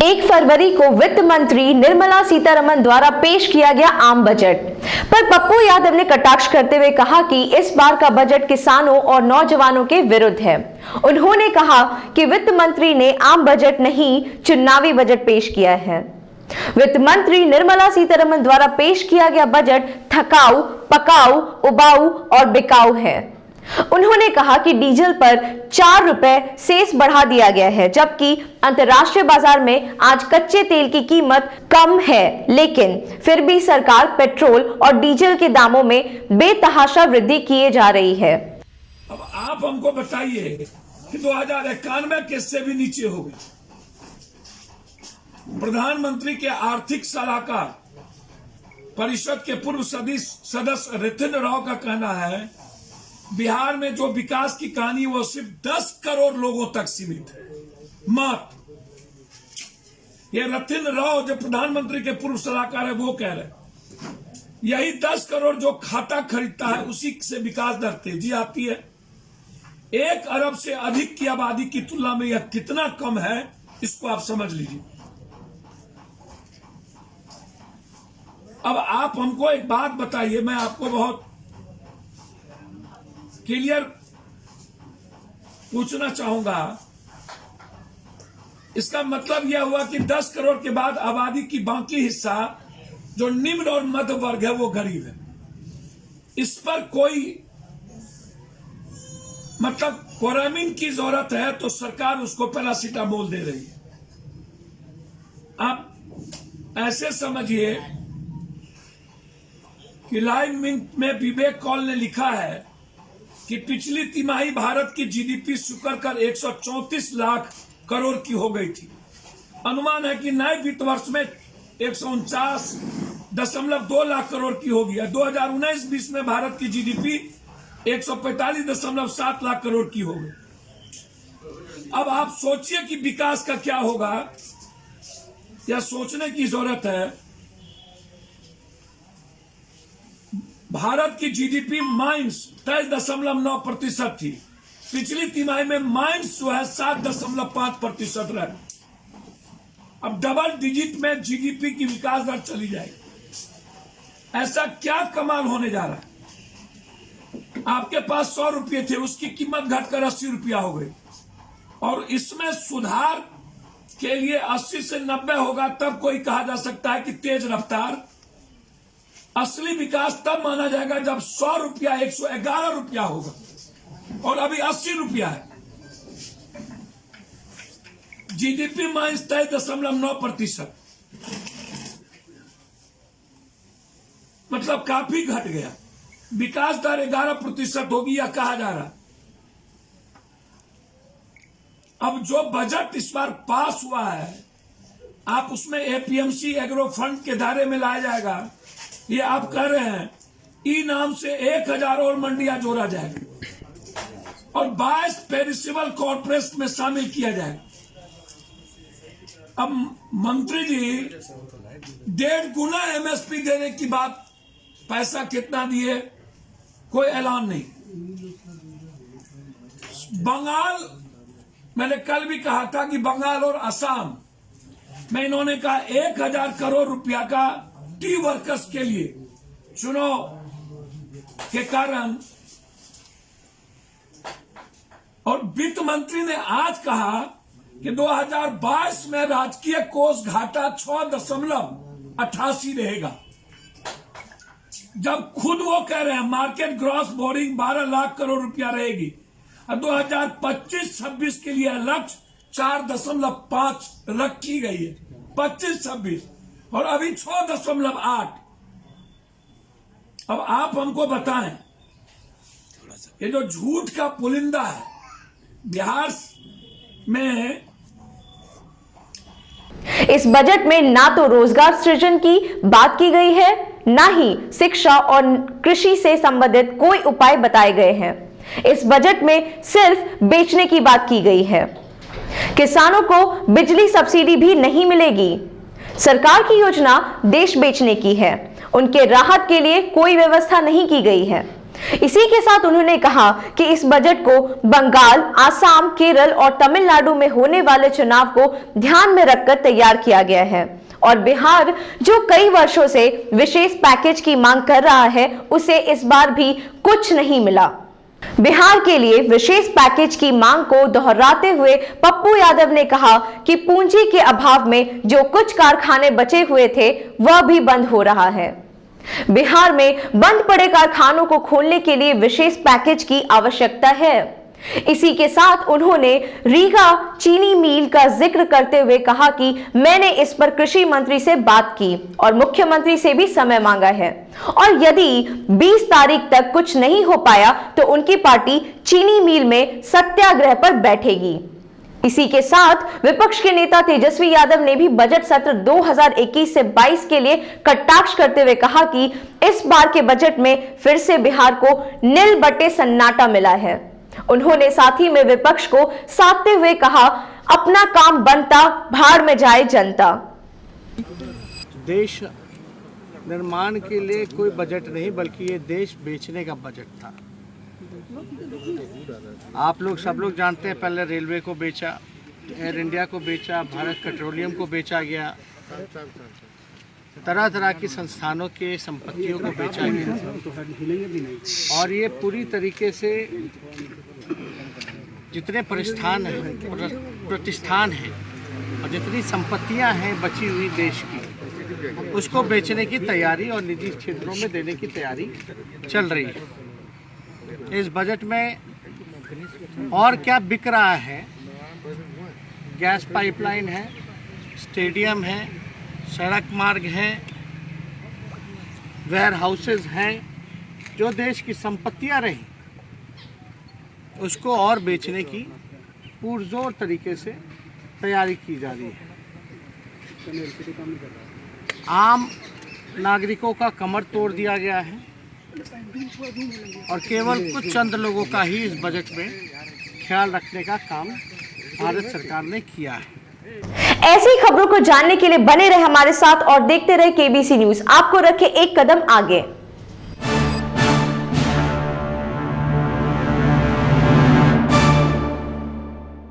1 फरवरी को वित्त मंत्री निर्मला सीतारमण द्वारा पेश किया गया आम बजट पर पप्पू यादव ने कटाक्ष करते हुए कहा कि इस बार का बजट किसानों और नौजवानों के विरुद्ध है। उन्होंने कहा कि वित्त मंत्री ने आम बजट नहीं चुनावी बजट पेश किया है। वित्त मंत्री निर्मला सीतारमण द्वारा पेश किया गया बजट थकाऊ, पकाऊ, उबाऊ और बिकाऊ है। उन्होंने कहा कि डीजल पर 4 रुपए सेस बढ़ा दिया गया है, जबकि अंतर्राष्ट्रीय बाजार में आज कच्चे तेल की कीमत कम है, लेकिन फिर भी सरकार पेट्रोल और डीजल के दामों में बेतहाशा वृद्धि किए जा रही है। अब आप हमको बताइए कि 2091 किससे भी नीचे हो गई। प्रधानमंत्री के आर्थिक सलाहकार परिषद के पूर्व सदस्य रितिन राव का कहना है बिहार में जो विकास की कहानी वो सिर्फ 10 करोड़ लोगों तक सीमित है। मात्र ये रितिन राव जो प्रधानमंत्री के पूर्व सलाहकार है वो कह रहे यही 10 करोड़ जो खाता खरीदता है उसी से विकास दर तेजी आती है। 1 अरब से अधिक की आबादी की तुलना में यह कितना कम है इसको आप समझ लीजिए। अब आप हमको एक बात बताइए, मैं आपको बहुत क्लियर पूछना चाहूंगा। इसका मतलब यह हुआ कि 10 करोड़ के बाद आबादी की बाकी हिस्सा जो निम्न और मध्य वर्ग है वो गरीब है। इस पर कोई मतलब क्वारंटाइन की जरूरत है तो सरकार उसको पैरासीटामोल दे रही है। आप ऐसे समझिए कि लाइव मिंट में विवेक कौल ने लिखा है कि पिछली तिमाही भारत की जीडीपी सुकर कर 134 लाख करोड़ की हो गई थी। अनुमान है कि नए वित्त वर्ष में 149.2 लाख करोड़ की होगी। 2019-20 में भारत की जीडीपी 145.7 लाख करोड़ की हो गई। अब आप सोचिए कि विकास का क्या होगा, यह सोचने की जरूरत है। भारत की जीडीपी -23.9% थी। पिछली तिमाही में माइनस जो है 7.5% रहे। अब डबल डिजिट में जीडीपी की विकास दर चली जाएगी। ऐसा क्या कमाल होने जा रहा है। आपके पास 100 रुपये थे, उसकी कीमत घटकर 80 रुपया हो गई। और इसमें सुधार के लिए 80 से 90 होगा तब कोई कहा जा सकता है कि तेज रफ्तार। असली विकास तब माना जाएगा जब 100 रुपया 111 रुपया होगा और अभी 80 रुपया है। जीडीपी -23.9%, मतलब काफी घट गया। विकास दर 11% होगी या कहा जा रहा है। अब जो बजट इस बार पास हुआ है आप उसमें एपीएमसी एग्रो फंड के दायरे में लाया जाएगा। ये आप कह रहे हैं ई नाम से 1000 और मंडियां जोड़ा जाएगा और 22 पेरिसेबल कॉर्पोरेट में शामिल किया जाएगा। अब मंत्री जी 1.5 गुना एमएसपी देने की बात, पैसा कितना दिए कोई ऐलान नहीं। बंगाल, मैंने कल भी कहा था कि बंगाल और असम में इन्होंने कहा 1000 करोड़ रुपया का टी वर्कर्स के लिए चुनाव के कारण। और वित्त मंत्री ने आज कहा कि 2022 में राजकीय कोष घाटा 6.88 रहेगा, जब खुद वो कह रहे हैं market gross boring 12 lakh crore रुपया रहेगी। और 2025-26 के लिए लक्ष्य 4.5 रखी गई है। 25-26 और अभी 6.8। अब आप हमको बताएं, ये जो झूठ का पुलिंदा है बिहार में, इस बजट में ना तो रोजगार सृजन की बात की गई है, ना ही शिक्षा और कृषि से संबंधित कोई उपाय बताए गए हैं। इस बजट में सिर्फ बेचने की बात की गई है। किसानों को बिजली सब्सिडी भी नहीं मिलेगी। सरकार की योजना देश बेचने की है। उनके राहत के लिए कोई व्यवस्था नहीं की गई है। इसी के साथ उन्होंने कहा कि इस बजट को बंगाल, आसाम, केरल और तमिलनाडु में होने वाले चुनाव को ध्यान में रखकर तैयार किया गया है और बिहार जो कई वर्षों से विशेष पैकेज की मांग कर रहा है, उसे इस बार भी कुछ नहीं मिला। बिहार के लिए विशेष पैकेज की मांग को दोहराते हुए पप्पू यादव ने कहा कि पूंजी के अभाव में जो कुछ कारखाने बचे हुए थे वह भी बंद हो रहा है। बिहार में बंद पड़े कारखानों को खोलने के लिए विशेष पैकेज की आवश्यकता है। इसी के साथ उन्होंने रीगा चीनी मिल का जिक्र करते हुए कहा कि मैंने इस पर कृषि मंत्री से बात की और मुख्यमंत्री से भी समय मांगा है और यदि 20 तारीख तक कुछ नहीं हो पाया तो उनकी पार्टी चीनी मिल में सत्याग्रह पर बैठेगी। इसी के साथ विपक्ष के नेता तेजस्वी यादव ने भी बजट सत्र 2021 से 22 के लिए कटाक्ष करते हुए कहा कि इस बार के बजट में फिर से बिहार को नील बटे सन्नाटा मिला है। उन्होंने साथ ही में विपक्ष को साधते हुए कहा, अपना काम बनता, भाड़ में जाए जनता। देश निर्माण के लिए कोई बजट नहीं बल्कि ये देश बेचने का बजट था। आप लोग सब लोग जानते हैं, पहले रेलवे को बेचा, एयर इंडिया को बेचा, भारत पेट्रोलियम को बेचा गया, तरह तरह की संस्थानों के संपत्तियों को बेचा गया और ये पूरी तरीके से जितने प्रतिष्ठान हैं और जितनी संपत्तियां हैं बची हुई देश की, उसको बेचने की तैयारी और निजी क्षेत्रों में देने की तैयारी चल रही है। इस बजट में और क्या बिक रहा है? गैस पाइपलाइन है, स्टेडियम है, सड़क मार्ग हैं, वेयर हाउसेज हैं, जो देश की संपत्तियां रही उसको और बेचने की पुरजोर तरीके से तैयारी की जा रही है। आम नागरिकों का कमर तोड़ दिया गया है और केवल कुछ चंद लोगों का ही इस बजट में ख्याल रखने का काम भारत सरकार ने किया है। ऐसी खबरों को जानने के लिए बने रहे हमारे साथ और देखते रहे केबीसी न्यूज। आपको रखे एक कदम आगे।